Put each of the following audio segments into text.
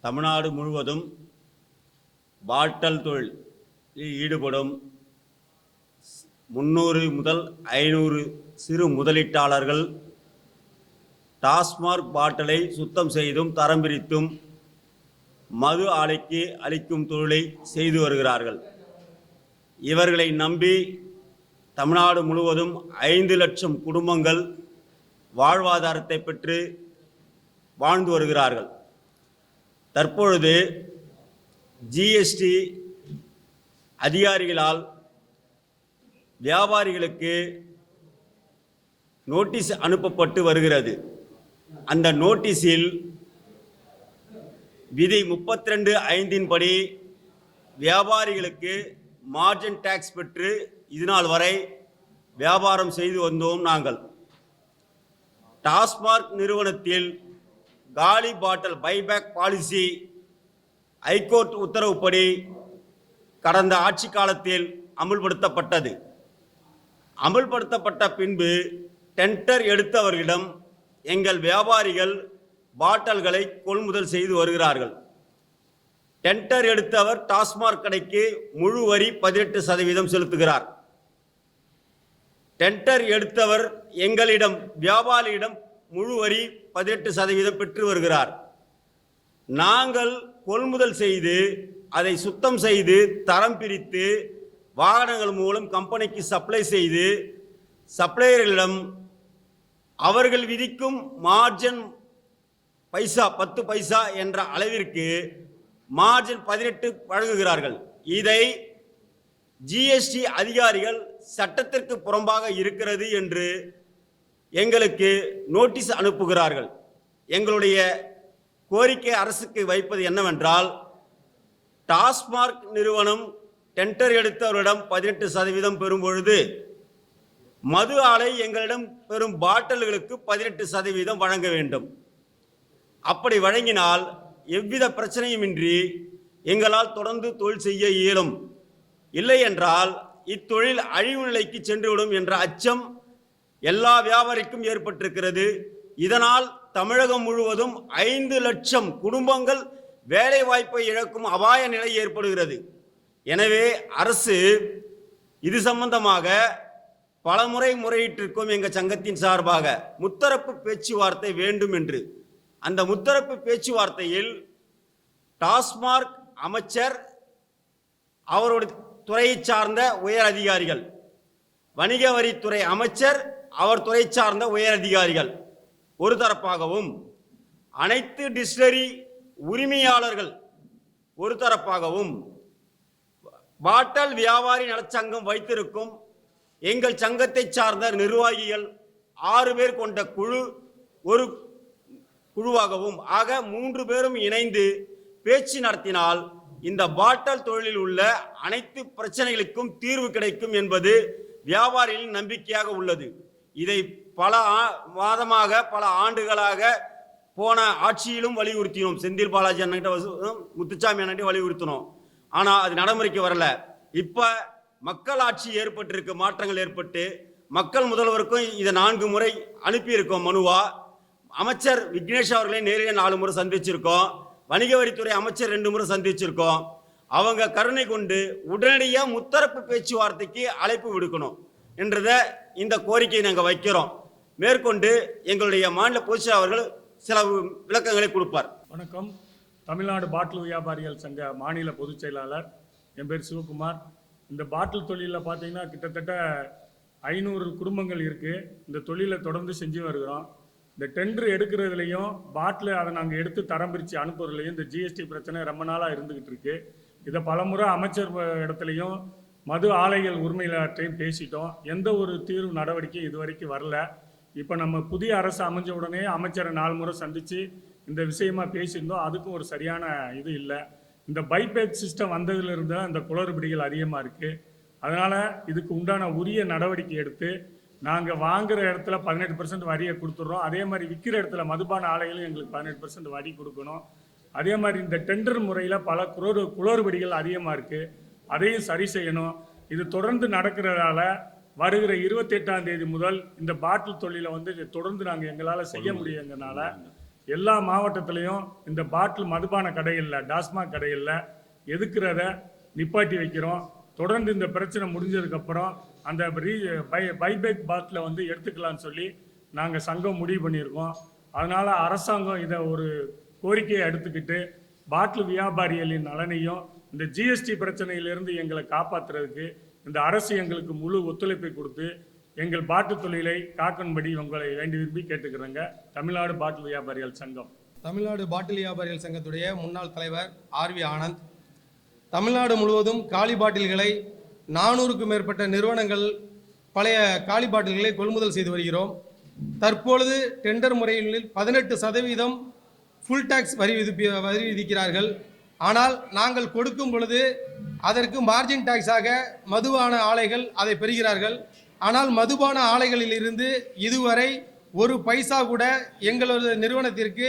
தமிழ்நாடு முழுவதும் பாட்டல் தொழிலில் ஈடுபடும் 300 முதல் 500 சிறு முதலீட்டாளர்கள் டாஸ்மாக் பாட்டிலை சுத்தம் செய்தும் தரம் பிரித்தும் மது ஆலைக்கு அளிக்கும் தொழிலை செய்து வருகிறார்கள். இவர்களை நம்பி தமிழ்நாடு முழுவதும் 5 லட்சம் குடும்பங்கள் வாழ்வாதாரத்தை பெற்று வாழ்ந்து வருகிறார்கள். தற்பொழுது ஜிஎஸ்டி அதிகாரிகளால் வியாபாரிகளுக்கு நோட்டீஸ் அனுப்பப்பட்டு வருகிறது. அந்த நோட்டீஸில் விதி 32(5) படி வியாபாரிகளுக்கு மார்ஜின் டாக்ஸ் பெற்று இதுநாள் வரை வியாபாரம் செய்து வந்தோம். நாங்கள் டாஸ்மாக் நிறுவனத்தில் காலி பாட்டில் பைபேக் பாலிசி ஹைகோர்ட் உத்தரவுப்படி கடந்த ஆட்சி காலத்தில் அமுல்படுத்தப்பட்டது. அமுல்படுத்தப்பட்ட பின்பு டெண்டர் எடுத்தவர்களிடம் எங்கள் வியாபாரிகள் பாட்டில்களை கொள்முதல் செய்து வருகிறார்கள். டெண்டர் எடுத்தவர் டாஸ்மாக் கடைக்கு முழு வரி 18% செலுத்துகிறார். டெண்டர் எடுத்தவர் எங்களிடம் வியாபாரியிடம் முழு வரி 18% பெற்று வருகிறார். நாங்கள் கொள்முதல் செய்து அதை சுத்தம் செய்து தரம் பிரித்து வாகனங்கள் மூலம் கம்பெனிக்கு சப்ளை செய்து சப்ளையர்களிடம் அவர்கள் விதிக்கும் மார்ஜின் பைசா 10 பைசா என்ற அளவிற்கு மார்ஜின் 18 வழங்குகிறார்கள். இதை ஜிஎஸ்டி அதிகாரிகள் சட்டத்திற்கு புறம்பாக இருக்கிறது என்று எங்களுக்கு நோட்டீஸ் அனுப்புகிறார்கள். எங்களுடைய கோரிக்கை அரசுக்கு வைப்பது என்னவென்றால், டாஸ்மாக் நிறுவனம் டெண்டர் எடுத்தவரிடம் 18% பெறும் பொழுது மது ஆலை எங்களிடம் பெறும் பாட்டில்களுக்கு 18% வழங்க வேண்டும். அப்படி வழங்கினால் எவ்வித பிரச்சனையுமின்றி எங்களால் தொடர்ந்து தொழில் செய்ய இயலும். இல்லை என்றால் இத்தொழில் அழிவு நிலைக்கு சென்றுவிடும் என்ற அச்சம் எல்லா வியாபாரிக்கும் ஏற்பட்டிருக்கிறது. இதனால் தமிழகம் முழுவதும் 5 லட்சம் குடும்பங்கள் வேலை வாய்ப்பை இழக்கும் அபாய நிலை ஏற்படுகிறது. எனவே அரசு இது சம்பந்தமாக பலமுறை முறையிட்டிருக்கும். எங்கள் சங்கத்தின் சார்பாக முத்தரப்பு பேச்சுவார்த்தை வேண்டும் என்று. அந்த முத்தரப்பு பேச்சுவார்த்தையில் டாஸ்மாக் அமைச்சர், அவருடைய துறையை சார்ந்த உயர் அதிகாரிகள், வணிக வரித்துறை அமைச்சர், அவர் துறை சார்ந்த உயர் அதிகாரிகள் ஒரு தரப்பாகவும், அனைத்து டிஸ்டிலரி உரிமையாளர்கள் ஒரு தரப்பாகவும், பாட்டல் வியாபாரி நலச்சங்கம் வைத்திருக்கும் எங்கள் சங்கத்தை சார்ந்த நிர்வாகிகள் 6 பேர் கொண்ட குழு ஒரு குழுவாகவும், ஆக 3 பேரும் இணைந்து பேச்சு நடத்தினால் இந்த பாட்டல் தொழிலில் உள்ள அனைத்து பிரச்சனைகளுக்கும் தீர்வு கிடைக்கும் என்பது வியாபாரிகளின் நம்பிக்கையாக உள்ளது. இதை பல மாதமாக பல ஆண்டுகளாக போன ஆட்சியிலும் வலியுறுத்தினோம். செந்தில் பாலாஜி அண்ணகிட்ட, முத்துசாமி அண்ணகிட்ட வலியுறுத்தினோம். ஆனால் அது நடைமுறைக்கு வரல. இப்போ மக்கள் ஆட்சி ஏற்பட்டிருக்கு, மாற்றங்கள் ஏற்பட்டு மக்கள் முதல்வருக்கும் இதை 4 முறை அனுப்பியிருக்கோம் மனுவா. அமைச்சர் விக்னேஷ் அவர்களை நேரடியாக 4 முறை சந்திச்சிருக்கோம். வணிக வரித்துறை அமைச்சர் 2 முறை சந்திச்சிருக்கோம். அவங்க கருணை கொண்டு உடனடியாக முத்தரப்பு பேச்சுவார்த்தைக்கு அழைப்பு விடுக்கணும் என்றதை இந்த கோரிக்கையை நாங்கள் வைக்கிறோம். மேற்கொண்டு எங்களுடைய மாநில பொதுச்செயலாளர் அவர்கள் சில விளக்கங்களை கொடுப்பார். வணக்கம். தமிழ்நாடு பாட்டில் வியாபாரிகள் சங்க மாநில பொதுச் செயலாளர். என் பேர் சிவகுமார். இந்த பாட்டில் தொழிலில் பார்த்தீங்கன்னா கிட்டத்தட்ட 500 குடும்பங்கள் இருக்குது. இந்த தொழிலை தொடர்ந்து செஞ்சு வருகிறோம். இந்த டெண்டர் எடுக்கிறதுலையும் பாட்டில் அதை நாங்கள் எடுத்து தரம் பிரித்து அனுப்புறதுலையும் இந்த ஜிஎஸ்டி பிரச்சனை ரொம்ப நாளாக இருந்துக்கிட்டு இருக்கு. இதை பலமுறை அமைச்சர் இடத்துலையும் மது ஆலைகள் உரிமையாளர்கிட்டையும் பேசிட்டோம். எந்த ஒரு தீர்வு நடவடிக்கை இது வரைக்கும் வரல. இப்போ நம்ம புதிய அரசு அமைஞ்ச உடனே அமைச்சரை 4 முறை சந்தித்து இந்த விஷயமா பேசியிருந்தோம். அதுக்கும் ஒரு சரியான இது இல்லை. இந்த பைபேக் சிஸ்டம் வந்ததுலேருந்து இந்த குளறுபடிகள் அதிகமாக இருக்குது. அதனால் இதுக்கு உண்டான உரிய நடவடிக்கை எடுத்து நாங்கள் வாங்குகிற இடத்துல 18% வரியை கொடுத்துட்றோம். அதே மாதிரி விற்கிற இடத்துல மதுபான ஆலைகளும் எங்களுக்கு 18% வரி கொடுக்கணும். அதே மாதிரி இந்த டெண்டர் முறையில் பல குளறுபடிகள் அதிகமாக இருக்குது. அதையும் சரி செய்யணும். இது தொடர்ந்து நடக்கிறதால வருகிற 28ஆம் தேதி முதல் இந்த பாட்டில் தொழிலை தொடர்ந்து நாங்கள் எங்களால் செய்ய முடியுங்கிறனால எல்லா மாவட்டத்திலையும் இந்த பாட்டில் மதுபான கடைகளில், டாஸ்மாக் கடைகளில் எதுக்குறத நிப்பாட்டி வைக்கிறோம். தொடர்ந்து இந்த பிரச்சனை முடிஞ்சதுக்கப்புறம் அந்த பைபேக் பாட்டில் வந்து எடுத்துக்கலான்னு சொல்லி நாங்கள் சங்கம் முடிவு பண்ணியிருக்கோம். அதனால் அரசாங்கம் இதை ஒரு கோரிக்கையை எடுத்துக்கிட்டு பாட்டில் வியாபாரிகளின் நலனையும் இந்த ஜிஎஸ்டி பிரச்சனையிலிருந்து எங்களை காப்பாற்றுறதுக்கு இந்த அரசு எங்களுக்கு முழு ஒத்துழைப்பை கொடுத்து எங்கள் பாட்டில் தொழிலை காக்கும்படி உங்களை வேண்டி விரும்பி கேட்டுக்கிறேங்க. தமிழ்நாடு பாட்டில் வியாபாரிகள் சங்கம். தமிழ்நாடு பாட்டில் வியாபாரிகள் சங்கத்துடைய முன்னாள் தலைவர் ஆர்வி ஆனந்த். தமிழ்நாடு முழுவதும் காலி பாட்டில்களை 400க்கும் மேற்பட்ட நிறுவனங்கள் பழைய காலி பாட்டில்களை கொள்முதல் செய்து வருகிறோம். தற்பொழுது டெண்டர் முறையில் 18% ஃபுல் டாக்ஸ் வரி விதிக்கிறார்கள். ஆனால் நாங்கள் கொடுக்கும் பொழுது அதற்கு மார்ஜின் டாக்ஸாக மதுபான ஆலைகள் அதை பெறுகிறார்கள். ஆனால் மதுபான ஆலைகளிலிருந்து இதுவரை ஒரு பைசா கூட எங்களது நிறுவனத்திற்கு,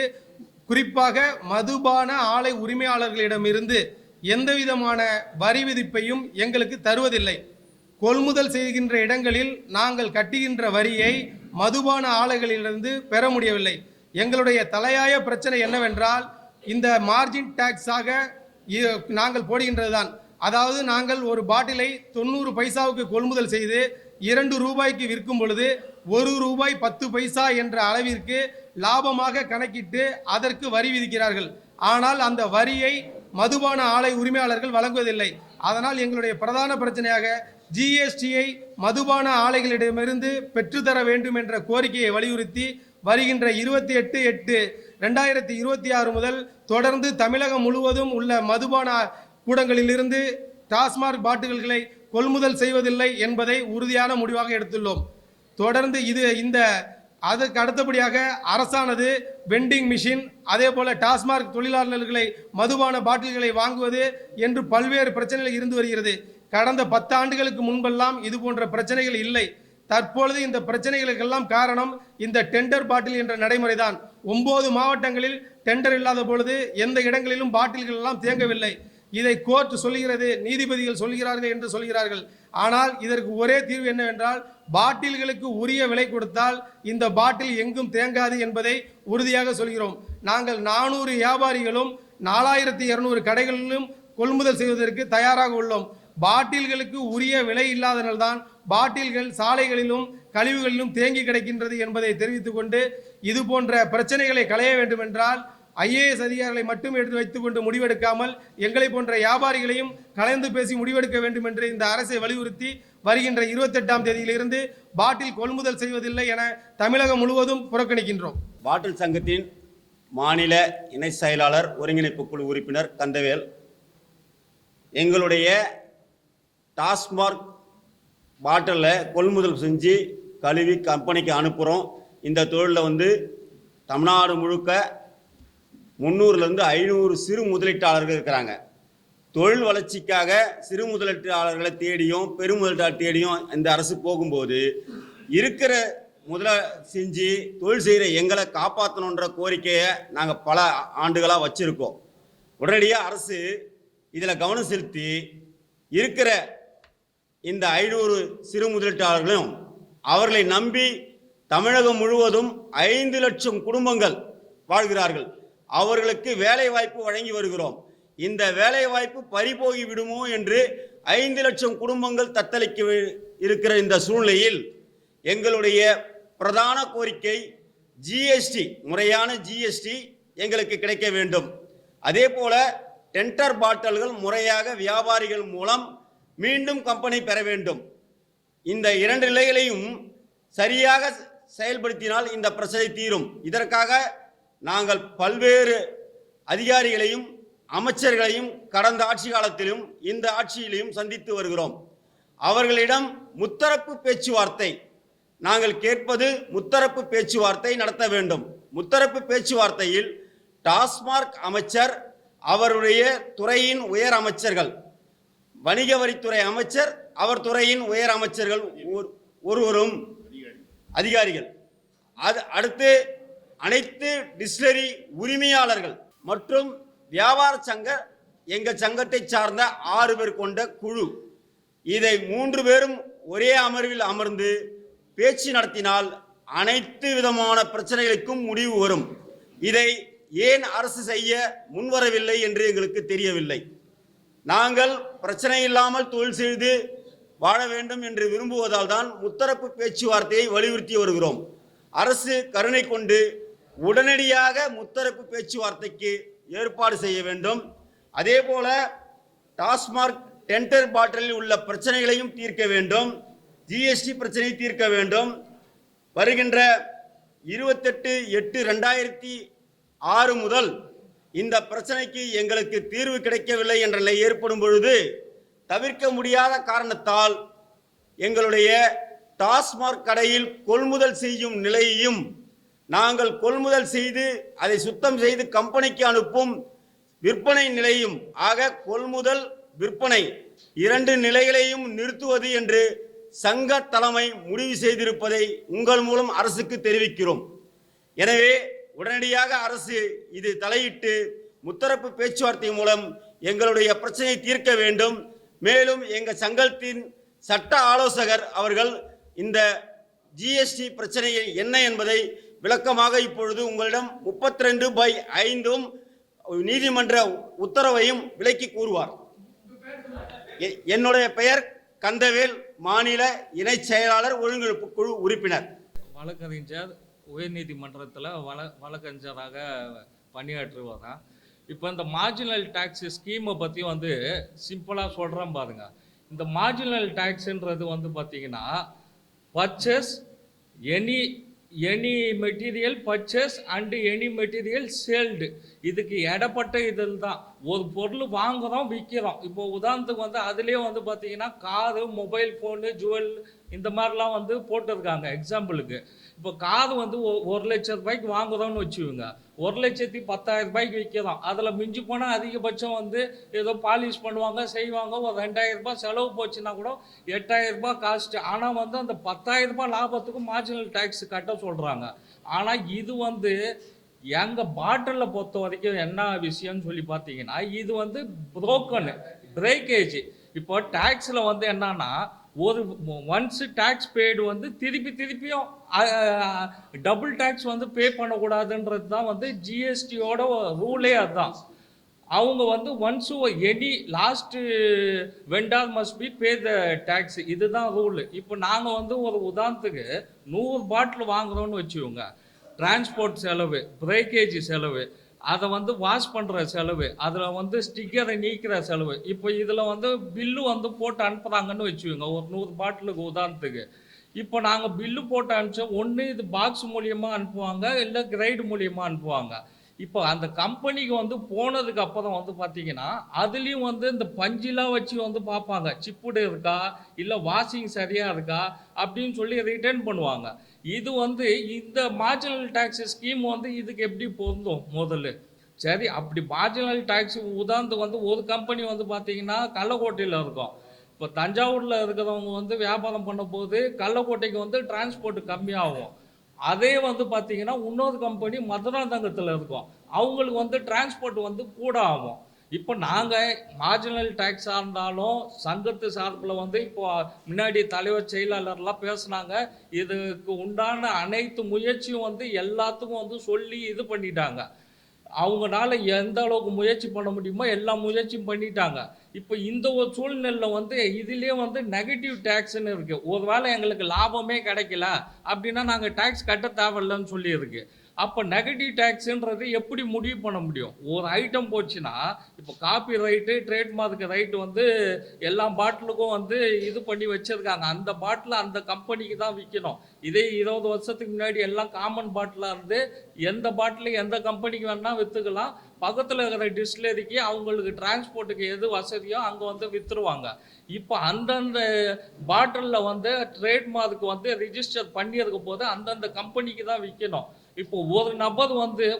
குறிப்பாக மதுபான ஆலை உரிமையாளர்களிடமிருந்து எந்தவிதமான வரி விதிப்பையும் எங்களுக்கு தருவதில்லை. கொள்முதல் செய்கின்ற இடங்களில் நாங்கள் கட்டுகின்ற வரியை மதுபான ஆலைகளிலிருந்து பெற முடியவில்லை. எங்களுடைய தலையாய பிரச்சனை என்னவென்றால் இந்த மார்ஜின் டாக்ஸாக நாங்கள் போடுகின்றது தான். அதாவது நாங்கள் ஒரு பாட்டிலை 90 பைசாவுக்கு கொள்முதல் செய்து 2 ரூபாய்க்கு விற்கும் பொழுது 1 ரூபாய் 10 பைசா என்ற அளவிற்கு லாபமாக கணக்கிட்டு அதற்கு வரி விதிக்கிறார்கள். ஆனால் அந்த வரியை மதுபான ஆலை உரிமையாளர்கள் வழங்குவதில்லை. அதனால் எங்களுடைய பிரதான பிரச்சனையாக ஜிஎஸ்டியை மதுபான ஆலைகளிடமிருந்து பெற்றுத்தர வேண்டும் என்ற கோரிக்கையை வலியுறுத்தி வருகின்ற 28/8/2026 முதல் தொடர்ந்து தமிழகம் முழுவதும் உள்ள மதுபான கூடங்களிலிருந்து டாஸ்மாக் பாட்டில்களை கொள்முதல் செய்வதில்லை என்பதை உறுதியான முடிவாக எடுத்துள்ளோம். தொடர்ந்து அதற்கு அடுத்தபடியாக அரசானது வெண்டிங் மிஷின், அதே போல டாஸ்மாக் தொழிலாளர்களை மதுபான பாட்டில்களை வாங்குவது என்று பல்வேறு பிரச்சனைகள் இருந்து வருகிறது. கடந்த 10 ஆண்டுகளுக்கு முன்பெல்லாம் இது போன்ற பிரச்சனைகள் இல்லை. தற்பொழுது இந்த பிரச்சனைகளுக்கெல்லாம் காரணம் இந்த டெண்டர் பாட்டில் என்ற நடைமுறைதான். 9 மாவட்டங்களில் டெண்டர் இல்லாத பொழுது எந்த இடங்களிலும் பாட்டில்கள் எல்லாம் தேங்கவில்லை. இதை கோர்ட் சொல்லுகிறது, நீதிபதிகள் சொல்கிறார்கள் என்று சொல்கிறார்கள். ஆனால் இதற்கு ஒரே தீர்வு என்னவென்றால் பாட்டில்களுக்கு உரிய விலை கொடுத்தால் இந்த பாட்டில் எங்கும் தேங்காது என்பதை உறுதியாக சொல்கிறோம். நாங்கள் 400 வியாபாரிகளும் 4200 கடைகளிலும் கொள்முதல் செய்வதற்கு தயாராக உள்ளோம். பாட்டில்களுக்கு உரிய விலை இல்லாதனால்தான் பாட்டில்கள் சாலைகளிலும் கழிவுகளிலும் தேங்கி கிடக்கின்றது என்பதை தெரிவித்துக் கொண்டு, இது போன்ற பிரச்சனைகளை களைய வேண்டும் என்றால் IAS அதிகாரிகளை மட்டும் எடுத்து வைத்துக்கொண்டு முடிவெடுக்காமல் எங்களை போன்ற வியாபாரிகளையும் கலந்து பேசி முடிவெடுக்க வேண்டும் என்று இந்த அரசை வலியுறுத்தி வருகின்ற 28ஆம் தேதியிலிருந்து பாட்டில் கொள்முதல் செய்வதில்லை என தமிழகம் முழுவதும் புறக்கணிக்கின்றோம். பாட்டில் சங்கத்தின் மாநில இணை செயலாளர், ஒருங்கிணைப்பு குழு உறுப்பினர் கந்தவேல். எங்களுடைய டாஸ்மாக் பாட்டிலில் கொள்முதல் செஞ்சு கழுவி கம்பெனிக்கு அனுப்புகிறோம். இந்த தொழிலில் தமிழ்நாடு முழுக்க 300லேருந்து 500 சிறு முதலீட்டாளர்கள் இருக்கிறாங்க. தொழில் வளர்ச்சிக்காக சிறு முதலீட்டாளர்களை தேடியும் பெருமுதலீட்டாளர் தேடியும் இந்த அரசு போகும்போது இருக்கிற செஞ்சு தொழில் செய்கிற எங்களை காப்பாற்றணுன்ற கோரிக்கையை நாங்கள் பல ஆண்டுகளாக வச்சுருக்கோம். உடனடியாக அரசு இதில் கவனம் செலுத்தி இருக்கிற இந்த 500 சிறு முதலீட்டாளர்களும் அவர்களை நம்பி தமிழகம் முழுவதும் 5 லட்சம் குடும்பங்கள் வாழ்கிறார்கள். அவர்களுக்கு வேலை வாய்ப்பு வழங்கி வருகிறோம். இந்த வேலை வாய்ப்பு பறிபோகி விடுமோ என்று 5 லட்சம் குடும்பங்கள் தத்தளிக்க இருக்கிற இந்த சூழ்நிலையில் எங்களுடைய பிரதான கோரிக்கை ஜிஎஸ்டி, முறையான ஜிஎஸ்டி எங்களுக்கு கிடைக்க வேண்டும். அதே போல டெண்டர் பாட்டில்கள் முறையாக வியாபாரிகள் மூலம் மீண்டும் கம்பெனி பெற வேண்டும். இந்த 2 நிலைகளையும் சரியாக செயல்படுத்தினால் இந்த பிரச்சனை தீரும். இதற்காக நாங்கள் பல்வேறு அதிகாரிகளையும் அமைச்சர்களையும் கடந்த ஆட்சி காலத்திலும் இந்த ஆட்சியிலையும் சந்தித்து வருகிறோம். அவர்களிடம் முத்தரப்பு பேச்சுவார்த்தை, நாங்கள் கேட்பது முத்தரப்பு பேச்சுவார்த்தை நடத்த வேண்டும். முத்தரப்பு பேச்சுவார்த்தையில் டாஸ்மாக் அமைச்சர், அவருடைய துறையின் உயர் அமைச்சர்கள், வணிக வரித்துறை அமைச்சர், அவர் துறையின் உயர் அமைச்சர்கள் ஒருவரும் அதிகாரிகள், அடுத்து அனைத்து டிஸ்டிலரி உரிமையாளர்கள் மற்றும் வியாபார சங்க, எங்கள் சங்கத்தை சார்ந்த 6 பேர் கொண்ட குழு, இதை 3 பேரும் ஒரே அமர்வில் அமர்ந்து பேச்சு நடத்தினால் அனைத்து விதமான பிரச்சனைகளுக்கும் முடிவு வரும். இதை ஏன் அரசு செய்ய முன்வரவில்லை என்று எங்களுக்கு தெரியவில்லை. நாங்கள் பிரச்சனை இல்லாமல் தொழில் செய்து வாழ வேண்டும் என்று விரும்புவதால் தான் முத்தரப்பு பேச்சுவார்த்தையை வலியுறுத்தி வருகிறோம். அரசு கருணை கொண்டு உடனடியாக முத்தரப்பு பேச்சுவார்த்தைக்கு ஏற்பாடு செய்ய வேண்டும். அதேபோல டாஸ்மாக் டெண்டர் பாட்டிலில் உள்ள பிரச்சனைகளையும் தீர்க்க வேண்டும். ஜிஎஸ்டி பிரச்சனையை தீர்க்க வேண்டும். வருகின்ற 28/8/2006 முதல் இந்த பிரச்சனைக்கு எங்களுக்கு தீர்வு கிடைக்கவில்லை என்ற நிலை ஏற்படும் பொழுது தவிர்க்க முடியாத காரணத்தால் எங்களுடைய டாஸ்மாக் கடையில் கொள்முதல் செய்யும் நிலையையும் நாங்கள் கொள்முதல் செய்து அதை சுத்தம் செய்து கம்பெனிக்கு அனுப்பும் விற்பனை நிலையும் ஆக கொள்முதல் விற்பனை 2 நிலைகளையும் நிறுத்துவது என்று சங்க தலைமை முடிவு செய்திருப்பதை உங்கள் மூலம் அரசுக்கு தெரிவிக்கிறோம். எனவே உடனடியாக அரசு இது தலையிட்டு முத்தரப்பு பேச்சுவார்த்தை மூலம் எங்களுடைய பிரச்சனையை தீர்க்க வேண்டும். மேலும் எங்கள் சங்கத்தின் சட்ட ஆலோசகர் அவர்கள் இந்த ஜிஎஸ்டி பிரச்சனை என்ன என்பதை விளக்கமாக இப்பொழுது உங்களிடம் 32/5 நீதிமன்ற உத்தரவையும் விளக்கி கூறுவார். என்னுடைய பெயர் கந்தவேல், மாநில இணை செயலாளர், ஒழுங்கிணைப்பு குழு உறுப்பினர். வழக்கறிஞர், உயர்நீதிமன்றத்தில் வழக்கறிஞராக பணியாற்றுவதான். இப்போ இந்த மார்ஜினல் டேக்ஸ் ஸ்கீமை பற்றி சிம்பிளாக சொல்கிறேன் பாருங்க. இந்த மார்ஜினல் டேக்ஸ்ன்றது பார்த்தீங்கன்னா purchase any material purchase and any material சேல்டு, இதுக்கு இடப்பட்ட இதில் தான் ஒரு பொருள் வாங்குகிறோம் விற்கிறோம். இப்போ உதாரணத்துக்கு அதுலேயே பார்த்தீங்கன்னா காரு, மொபைல் ஃபோனு, ஜுவல் இந்த மாதிரிலாம் போட்டிருக்காங்க. எக்ஸாம்பிளுக்கு இப்போ கார் 1 லட்ச ரூபாய்க்கு வாங்குறோம்னு வச்சுக்கோங்க, 1,10,000 ரூபாய்க்கு விற்கிறோம். அதில் மிஞ்சி போனால் அதிகபட்சம் ஏதோ பாலிஷ் பண்ணுவாங்க செய்வாங்க, ஒரு 2,000 ரூபாய் செலவு போச்சுன்னா கூட 8,000 ரூபாய் காஸ்ட்டு. ஆனால் அந்த 10,000 ரூபாய் லாபத்துக்கு மார்ஜினல் டேக்ஸ் கட்ட சொல்கிறாங்க. ஆனால் இது எங்கள் பாட்டிலில் பொறுத்த வரைக்கும் என்ன விஷயம்னு சொல்லி பார்த்தீங்கன்னா இது புரோக்கன் பிரேக்கேஜ். இப்போ டேக்ஸில் என்னன்னா ஒரு ஒன்ஸ் டேக்ஸ் பெய்டு திருப்பியும் டபுள் டேக்ஸ் பே பண்ணக்கூடாதுன்றது தான் ஜிஎஸ்டியோட ரூலே. அதுதான் அவங்க once any last vendor must be pay the tax, இதுதான் ரூல். இப்போ நாங்கள் ஒரு உதாரணத்துக்கு 100 பாட்டில் வாங்குறோம்னு வச்சுக்கோங்க, டிரான்ஸ்போர்ட் செலவு, பிரேக்கேஜ் செலவு, அதை வாஷ் பண்ணுற செலவு, அதில் ஸ்டிக்கரை நீக்கிற செலவு, இப்போ இதில் பில்லு போட்டு அனுப்புகிறாங்கன்னு வச்சுக்கோங்க ஒரு 100 பாட்டிலுக்கு உதாரணத்துக்கு. இப்போ நாங்கள் பில்லு போட்டு அனுப்பிச்சோம், ஒன்று இது பாக்ஸ் மூலியமாக அனுப்புவாங்க, இல்லை கிரைடு மூலியமாக அனுப்புவாங்க. இப்போ அந்த கம்பெனிக்கு போனதுக்கு அப்புறம் பார்த்தீங்கன்னா அதுலேயும் இந்த பஞ்சிலாம் வச்சு பார்ப்பாங்க, சிப்புடு இருக்கா இல்லை வாஷிங் சரியாக இருக்கா அப்படின்னு சொல்லி ரிட்டர்ன் பண்ணுவாங்க. இது இந்த மார்ஜினல் டேக்ஸ் ஸ்கீம் இதுக்கு எப்படி பொருந்தும் முதல்ல? சரி, அப்படி மார்ஜினல் டேக்ஸ் உதாரணத்துக்கு ஒரு கம்பெனி பார்த்தீங்கன்னா கள்ளக்கோட்டையில் இருக்கும். இப்போ தஞ்சாவூரில் இருக்கிறவங்க வியாபாரம் பண்ண போது கள்ளக்கோட்டைக்கு டிரான்ஸ்போர்ட் கம்மியாகும். அதே பார்த்தீங்கன்னா இன்னொரு கம்பெனி மதுராந்தகத்தில் இருக்கும், அவங்களுக்கு டிரான்ஸ்போர்ட் கூட ஆகும். இப்போ நாங்கள் மார்ஜினல் டேக்ஸாக இருந்தாலும் சங்கத்து சார்பில் இப்போ முன்னாடி தலைவர் செயலாளர்லாம் பேசுனாங்க, இதுக்கு உண்டான அனைத்து முயற்சியும் எல்லாத்துக்கும் சொல்லி இது பண்ணிட்டாங்க. அவங்களால எந்த அளவுக்கு முயற்சி பண்ண முடியுமோ எல்லா முயற்சியும் பண்ணிட்டாங்க. இப்போ இந்த ஒரு சூழ்நிலையில் இதுலேயே நெகட்டிவ் டேக்ஸ்ன்னு இருக்குது. ஒரு வேளை எங்களுக்கு லாபமே கிடைக்கல அப்படின்னா நாங்கள் டேக்ஸ் கட்ட தேவையில்லைன்னு சொல்லியிருக்கு. அப்போ நெகட்டிவ் டேக்ஸுன்றது எப்படி முடிவு பண்ண முடியும்? ஒரு ஐட்டம் போச்சுன்னா இப்போ காப்பி ரைட்டு, ட்ரேட்மார்க்கு ரைட்டு எல்லா பாட்டிலுக்கும் இது பண்ணி வச்சுருக்காங்க. அந்த பாட்டில் அந்த கம்பெனிக்கு தான் விற்கணும். இதே 20 வருஷத்துக்கு முன்னாடி எல்லாம் காமன் பாட்டிலாக இருந்து எந்த பாட்டில் எந்த கம்பெனிக்கு வேணால் விற்றுக்கலாம். பக்கத்தில் இருக்கிற டிஸ்டிலரிக்கு அவங்களுக்கு டிரான்ஸ்போர்ட்டுக்கு எது வசதியோ அங்கே விற்றுருவாங்க. இப்போ அந்தந்த பாட்டிலில் ட்ரேட்மார்க்கு ரிஜிஸ்டர் பண்ணியிருக்க போது அந்தந்த கம்பெனிக்கு தான் விற்கணும். இப்போ ஒரு நபர்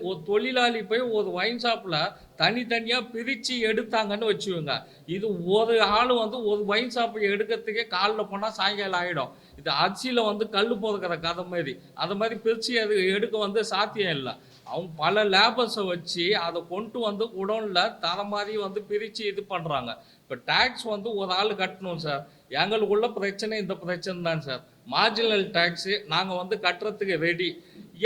ஒரு தொழிலாளி போய் ஒரு ஒயின் ஷாப்பில் தனித்தனியாக பிரித்து எடுத்தாங்கன்னு வச்சுக்கோங்க, இது ஒரு ஆள் ஒரு ஒயின் ஷாப்பை எடுக்கிறதுக்கே காலில் போனால் சாயங்காலம் ஆகிடும். இது அரிசியில் கல் போதுக்கிற கதை மாதிரி, அது மாதிரி பிரித்து எடுக்க சாத்தியம் இல்லை. அவங்க பல லேபர்ஸை வச்சு அதை கொண்டு குடோனில் தர மாதிரி பிரித்து இது பண்ணுறாங்க. இப்போ டேக்ஸ் ஒரு ஆள் கட்டணும் சார். எங்களுக்குள்ள பிரச்சனை இந்த பிரச்சனை தான் சார். மார்ஜினல் டேக்ஸு நாங்கள் கட்டுறதுக்கு ரெடி.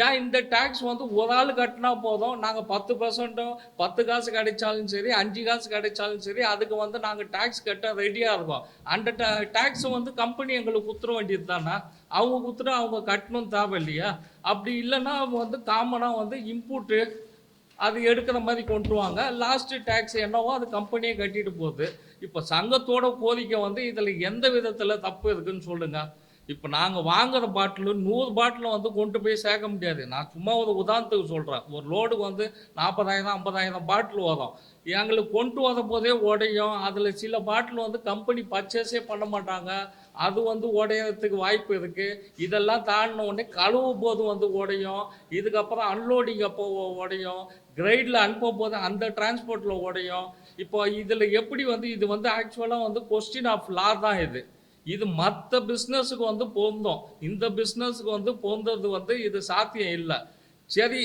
ஏன் இந்த டேக்ஸ் வந்து ஒரு ஆள் கட்டினா போதும், நாங்கள் 10%, 10 காசு கிடைச்சாலும் சரி, 5 காசு கிடைச்சாலும் சரி, அதுக்கு வந்து நாங்கள் டேக்ஸ் கட்ட ரெடியாக இருக்கோம். அந்த டேக்ஸை வந்து கம்பெனி எங்களுக்கு குத்துற வேண்டியது தானே, அவங்க குத்துற அவங்க கட்டணும் தேவை இல்லையா? அப்படி இல்லைன்னா அவங்க வந்து காமனாக வந்து இன்புட்டு அது எடுக்கிற மாதிரி கொண்டுருவாங்க. லாஸ்ட்டு டேக்ஸ் என்னவோ அது கம்பெனியே கட்டிட்டு போகுது. இப்போ சங்கத்தோட கோரிக்கை வந்து இதில் எந்த விதத்தில் தப்பு இருக்குன்னு சொல்லுங்கள். இப்போ நாங்கள் வாங்குற பாட்டில் 100 பாட்டில் வந்து கொண்டு போய் சேர்க்க முடியாது. நான் சும்மா ஒரு உதாரணத்துக்கு சொல்கிறேன். ஒரு லோடுக்கு வந்து 40,000 50,000 பாட்டில் வரும். எங்களுக்கு கொண்டு வர போதே உடையும். அதில் சில பாட்டில் வந்து கம்பெனி பர்ச்சேஸே பண்ண மாட்டாங்க, அது வந்து உடையறதுக்கு வாய்ப்பு இருக்குது. இதெல்லாம் தாண்டின உடனே கழுவும் போது வந்து உடையும், இதுக்கப்புறம் அன்லோடிங் அப்போ உடையும், கிரைடில் அனுப்பும் போது அந்த டிரான்ஸ்போர்ட்டில் உடையும். இப்போ இதில் எப்படி வந்து இது வந்து ஆக்சுவலாக வந்து கொஸ்டின் ஆஃப் லா தான் இது மற்ற பிஸ்னஸுக்கு வந்து பொருந்தும், இந்த பிஸ்னஸுக்கு வந்து பொருந்தது வந்து இது சாத்தியம் இல்லை. சரி,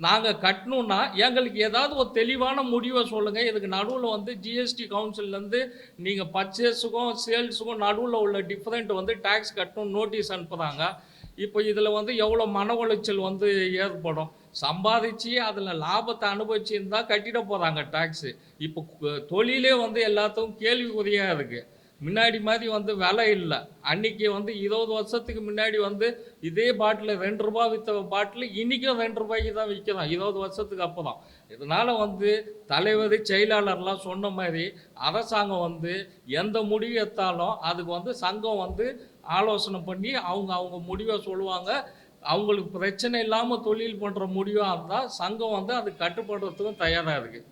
நாங்கள் கட்டணும்னா எங்களுக்கு ஏதாவது ஒரு தெளிவான முடிவை சொல்லுங்கள். இதுக்கு நடுவில் வந்து ஜிஎஸ்டி கவுன்சில்லேருந்து நீங்கள் பர்ச்சேஸுக்கும் சேல்ஸுக்கும் நடுவில் உள்ள டிஃப்ரெண்ட் வந்து டேக்ஸ் கட்டணும் நோட்டீஸ் அனுப்புகிறாங்க. இப்போ இதில் வந்து எவ்வளோ மன உளைச்சல் வந்து ஏற்படும். சம்பாதிச்சு அதில் லாபத்தை அனுபவிச்சுன்னு தான் கட்டிட போகிறாங்க டேக்ஸு. இப்போ தொழிலே வந்து எல்லாத்துக்கும் கேள்விக்குறியாக இருக்குது. முன்னாடி மாதிரி வந்து விலை இல்லை. அன்றைக்கி வந்து 20 வருஷத்துக்கு முன்னாடி வந்து இதே பாட்டில் 2 ரூபா விற்ற பாட்டில் இன்றைக்கும் 2 ரூபாய்க்கு தான் விற்கிறோம், 20 வருஷத்துக்கு அப்புறம். இதனால் வந்து தலைவர் செயலாளர்லாம் சொன்ன மாதிரி அரசாங்கம் வந்து எந்த முடிவு எடுத்தாலும் அதுக்கு வந்து சங்கம் வந்து ஆலோசனை பண்ணி அவங்க முடிவை சொல்லுவாங்க. அவங்களுக்கு பிரச்சனை இல்லாமல் தொழில் பண்ணுற முடிவாக இருந்தால் சங்கம் வந்து அது கட்டுப்படுறதுக்கும் தயாராக இருக்குது.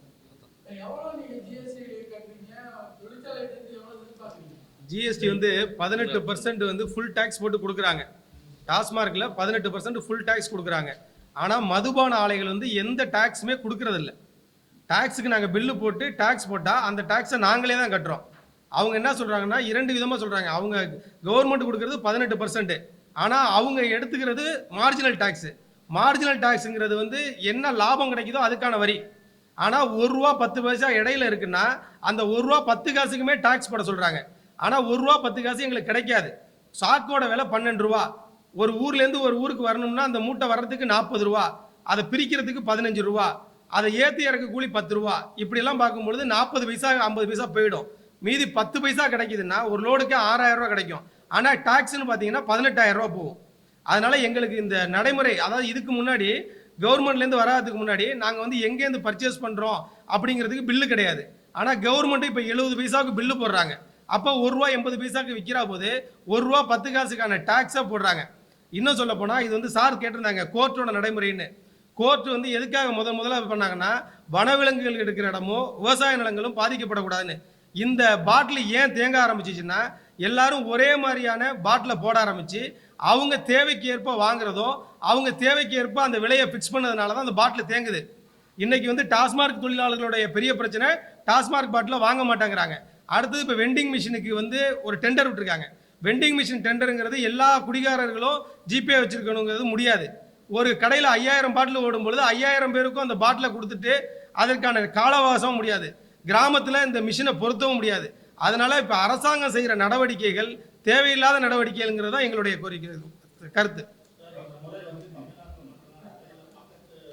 ஜிஎஸ்டி வந்து 18% வந்து ஃபுல் டேக்ஸ் போட்டு கொடுக்குறாங்க. டாஸ்மார்க்கில் 18% ஃபுல் டேக்ஸ் கொடுக்குறாங்க. ஆனால் மதுபான ஆலைகள் வந்து எந்த டேக்ஸுமே கொடுக்கறதில்ல. டேக்ஸுக்கு நாங்கள் பில்லு போட்டு டேக்ஸ் போட்டால் அந்த டேக்ஸை நாங்களே தான் கட்டுறோம். அவங்க என்ன சொல்கிறாங்கன்னா 2 விதமாக சொல்கிறாங்க. அவங்க கவர்மெண்ட் கொடுக்கறது 18%, ஆனால் அவங்க எடுத்துக்கிறது மார்ஜினல் டேக்ஸு. மார்ஜினல் டேக்ஸுங்கிறது வந்து என்ன லாபம் கிடைக்குதோ அதுக்கான வரி. ஆனால் 1 ரூபா 10 பைசா இடையில இருக்குன்னா அந்த 1 ரூபா 10 காசுக்குமே டேக்ஸ் போட சொல்கிறாங்க. ஆனால் 1 ரூபா 10 காசு எங்களுக்கு கிடைக்காது. சாக்கோட விலை 12 ரூபா. ஒரு ஊர்லேருந்து ஒரு ஊருக்கு வரணும்னா அந்த மூட்டை வர்றதுக்கு 40 ரூபா, அதை பிரிக்கிறதுக்கு 15 ரூபா, அதை ஏற்றி இறக்க கூலி 10 ரூபா. இப்படிலாம் பார்க்கும்பொழுது 40 பைசா 50 பைசா போயிடும். மீதி 10 பைசா கிடைக்குதுன்னா ஒரு லோடுக்கு 6,000 ரூபா கிடைக்கும். ஆனால் டாக்ஸ்ன்னு பார்த்தீங்கன்னா 18,000 ரூபா போகும். அதனால எங்களுக்கு இந்த நடைமுறை, அதாவது இதுக்கு முன்னாடி கவர்மெண்ட்லேருந்து வராதுக்கு முன்னாடி நாங்கள் வந்து எங்கேருந்து பர்ச்சேஸ் பண்ணுறோம் அப்படிங்கிறதுக்கு பில்லு கிடையாது. ஆனால் கவர்மெண்ட்டு இப்போ 70 பைசாவுக்கு பில்லு போடுறாங்க. அப்போ 1 ரூபா 80 பைசாவுக்கு விற்கிறா போது 1 ரூபா 10 காசுக்கான டேக்ஸாக போடுறாங்க. இன்னும் சொல்ல போனால் இது வந்து சார் கேட்டிருந்தாங்க கோர்ட்டோட நடைமுறைன்னு. கோர்ட் வந்து எதுக்காக முதல்ல பண்ணாங்கன்னா வனவிலங்குகள் எடுக்கிற இடமும் விவசாய நிலங்களும் பாதிக்கப்படக்கூடாதுன்னு. இந்த பாட்டில் ஏன் தேங்க ஆரம்பிச்சிச்சுன்னா எல்லாரும் ஒரே மாதிரியான பாட்டிலை போட ஆரம்பிச்சு அவங்க தேவைக்கு ஏற்ப வாங்குறதும் அவங்க தேவைக்கு ஏற்ப அந்த விலையை ஃபிக்ஸ் பண்ணதுனால தான் அந்த பாட்டில் தேங்குது. இன்னைக்கு வந்து டாஸ்மார்க் தொழிலாளர்களுடைய பெரிய பிரச்சனை டாஸ்மார்க் பாட்டில் வாங்க மாட்டேங்கிறாங்க. அடுத்தது இப்போ வெண்டிங் மிஷினுக்கு வந்து ஒரு டெண்டர் விட்டுருக்காங்க. வெண்டிங் மிஷின் டெண்டருங்கிறது எல்லா குடிகாரர்களும் ஜிபே வச்சிருக்கணுங்கிறது முடியாது. ஒரு கடையில் 5000 பாட்டில் ஓடும் பொழுது 5000 பேருக்கும் அந்த பாட்டிலை கொடுத்துட்டு அதற்கான காலவாசம் முடியாது. கிராமத்தில் இந்த மிஷினை பொருத்தவும் முடியாது. அதனால இப்போ அரசாங்கம் செய்கிற நடவடிக்கைகள் தேவையில்லாத நடவடிக்கைகள்ங்கிறது தான் எங்களுடைய கோரிக்கை கருத்து.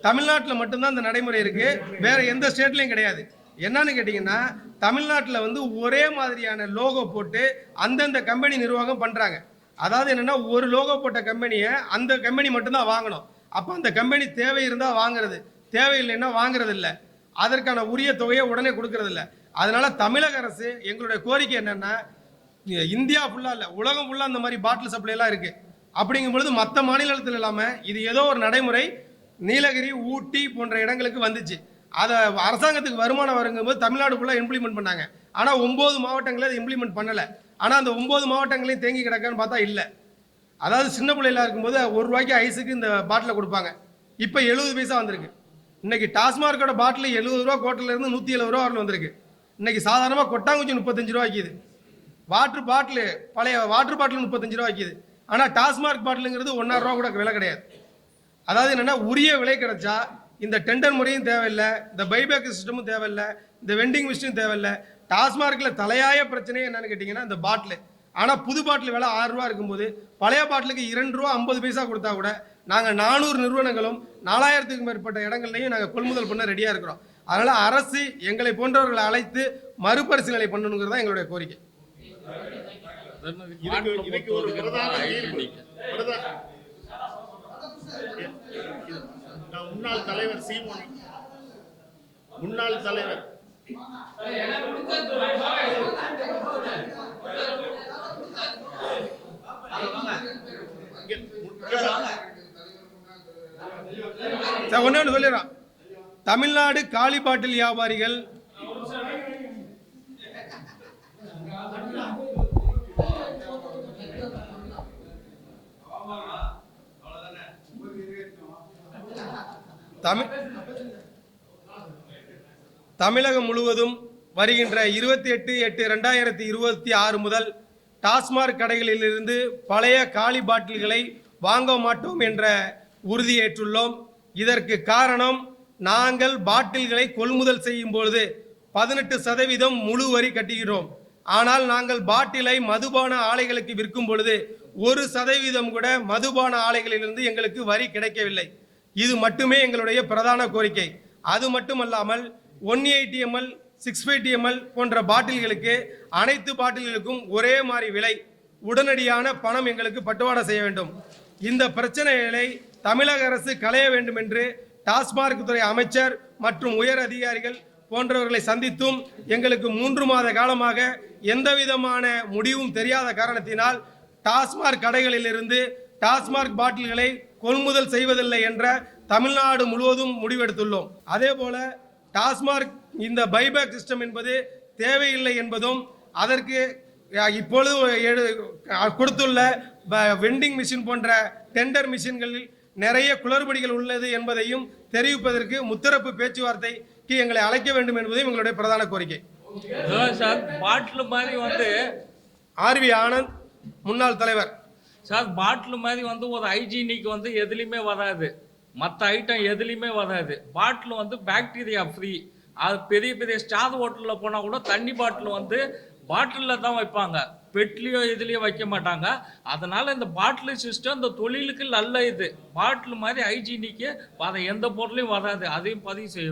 தமிழ்நாட்டில் மட்டும்தான் இந்த நடைமுறை இருக்கு, வேற எந்த ஸ்டேட்லையும் கிடையாது. என்னன்னு கேட்டிங்கன்னா தமிழ்நாட்டில் வந்து ஒரே மாதிரியான லோகோ போட்டு அந்தந்த கம்பெனி நிர்வாகம் பண்ணுறாங்க. அதாவது என்னென்னா ஒரு லோகோ போட்ட கம்பெனியை அந்த கம்பெனி மட்டும்தான் வாங்கணும். அப்போ அந்த கம்பெனி தேவை இருந்தால் வாங்குறது, தேவையில்லைன்னா வாங்குறது இல்லை. அதற்கான உரிய தொகையை உடனே கொடுக்கறது இல்லை. அதனால தமிழக அரசு எங்களுடைய கோரிக்கை என்னென்னா இந்தியா ஃபுல்லாக இல்லை உலகம் ஃபுல்லாக அந்த மாதிரி பாட்டில் சப்ளைலாம் இருக்குது. அப்படிங்கும் பொழுது மற்ற மாநிலத்தில் இல்லாமல் இது ஏதோ ஒரு நடைமுறை நீலகிரி ஊட்டி போன்ற இடங்களுக்கு வந்துச்சு. அதை அரசாங்கத்துக்கு வருமானம் வருங்கும்போது தமிழ்நாடு ஃபுல்லாக இம்ப்ளிமெண்ட் பண்ணாங்க. ஆனால் 9 மாவட்டங்களில் அதை இம்ப்ளிமெண்ட் பண்ணலை. ஆனால் அந்த 9 மாவட்டங்களையும் தேங்கி கிடக்கான்னு பார்த்தா இல்லை. அதாவது சின்ன பிள்ளைலாம் இருக்கும்போது 1 ரூபாய்க்கு ஐஸுக்கு இந்த பாட்டிலை கொடுப்பாங்க. இப்போ 70 பைசா வந்திருக்கு. இன்னைக்கு டாஸ்மார்க்கோட பாட்டில் 70 ரூபா கோட்டிலேருந்து 170 ரூபா வரல வந்திருக்கு. இன்னைக்கு சாதாரணமாக கொட்டாங்குச்சி 35 ரூபா விற்கிது. வாட்டர் பாட்டில் பழைய வாட்டர் பாட்டில் 35 ரூபா விற்கிது. ஆனால் டாஸ்மார்க் பாட்டிலுங்கிறது 1.5 ரூபா கூட விலை கிடையாது. அதாவது என்னென்னா உரிய விலை கிடைச்சா இந்த டெண்டர் முறையும் தேவையில்லை, இந்த பைபேக் சிஸ்டமும் தேவையில்லை, இந்த வெண்டிங் மிஷினும் தேவையில்லை. டாஸ்மார்க்கில் தலையாய பிரச்சனையே என்னன்னு கேட்டிங்கன்னா இந்த பாட்டில். ஆனால் புது பாட்டில் விலை 6 ரூபா இருக்கும்போது பழைய பாட்டிலுக்கு 2 ரூபா 50 பைசா கொடுத்தா கூட நாங்கள் 400 நிறுவனங்களும் 4000க்கும் மேற்பட்ட இடங்கள்லையும் நாங்கள் கொள்முதல் பண்ண ரெடியாக இருக்கிறோம். அதனால் அரசு எங்களை போன்றவர்களை அழைத்து மறுபரிசீலனை பண்ணணுங்கிறது தான் எங்களுடைய கோரிக்கை. இதுக்கு ஒரு பிரதான தீர்வு முன்னாள் தலைவர் சீமோன், முன்னாள் தலைவர் ஒன்று சொல்லிடுறான். தமிழ்நாடு காலி பாட்டில் வியாபாரிகள் தமிழகம் முழுவதும் வருகின்ற 28/8/2026 முதல் டாஸ்மாக் கடைகளிலிருந்து பழைய காலி பாட்டில்களை வாங்க மாட்டோம் என்ற உறுதியேற்றுள்ளோம். இதற்கு காரணம், நாங்கள் பாட்டில்களை கொள்முதல் செய்யும் பொழுது 18% முழு வரி கட்டுகிறோம். ஆனால் நாங்கள் பாட்டிலை மதுபான ஆலைகளுக்கு விற்கும் பொழுது 1% கூட மதுபான ஆலைகளிலிருந்து எங்களுக்கு வரி கிடைக்கவில்லை. இது மட்டுமே எங்களுடைய பிரதான கோரிக்கை. அது மட்டுமல்லாமல் 180 ml 650 ml போன்ற பாட்டில்களுக்கு அனைத்து பாட்டில்களுக்கும் ஒரே மாதிரி விலை, உடனடியான பணம் எங்களுக்கு பட்டுவாடா செய்ய வேண்டும். இந்த பிரச்சனைகளை தமிழக அரசு களைய வேண்டும் என்று டாஸ்மாக் துறை அமைச்சர் மற்றும் உயர் அதிகாரிகள் போன்றவர்களை சந்தித்தும் எங்களுக்கு 3 மாத காலமாக எந்தவிதமான முடிவும் தெரியாத காரணத்தினால் டாஸ்மாக் கடைகளிலிருந்து டாஸ்மாக் பாட்டில்களை கொள்முதல் செய்வதில்லை என்ற தமிழ்நாடு முழுவதும் முடிவெடுத்துள்ளோம். அதே போல டாஸ்மாக் இந்த பைபேக் சிஸ்டம் என்பது தேவையில்லை என்பதும், அதற்கு இப்பொழுது கொடுத்துள்ள வெண்டிங் மிஷின் போன்ற டெண்டர் மிஷின்களில் நிறைய குளறுபடிகள் உள்ளது என்பதையும் தெரிவிப்பதற்கு முத்தரப்பு பேச்சுவார்த்தைக்கு எங்களை அழைக்க வேண்டும் என்பதையும் எங்களுடைய பிரதான கோரிக்கை. சார் பாட்டில் மாதிரி வந்து ஆர்வி ஆனந்த், முன்னாள் தலைவர். சார் பாட்டில் மாதிரி வந்து ஒரு ஹைஜீனிக் வந்து எதுலேயுமே வராது, மற்ற ஐட்டம் எதுலேயுமே வராது. பாட்டில் வந்து பாக்டீரியா ஃப்ரீ. அது பெரிய பெரிய ஸ்டார் ஹோட்டலில் போனால் கூட தண்ணி பாட்டில் வந்து பாட்டிலில் தான் வைப்பாங்க, பெட்லேயோ இதுலேயோ வைக்க மாட்டாங்க. அதனால் இந்த பாட்டில் சிஸ்டம் இந்த தொழிலுக்கு நல்ல இது. பாட்டில் மாதிரி ஹைஜீனிக்கு அதை எந்த பொருளையும் வராது, அதையும் பதிவு செய்ய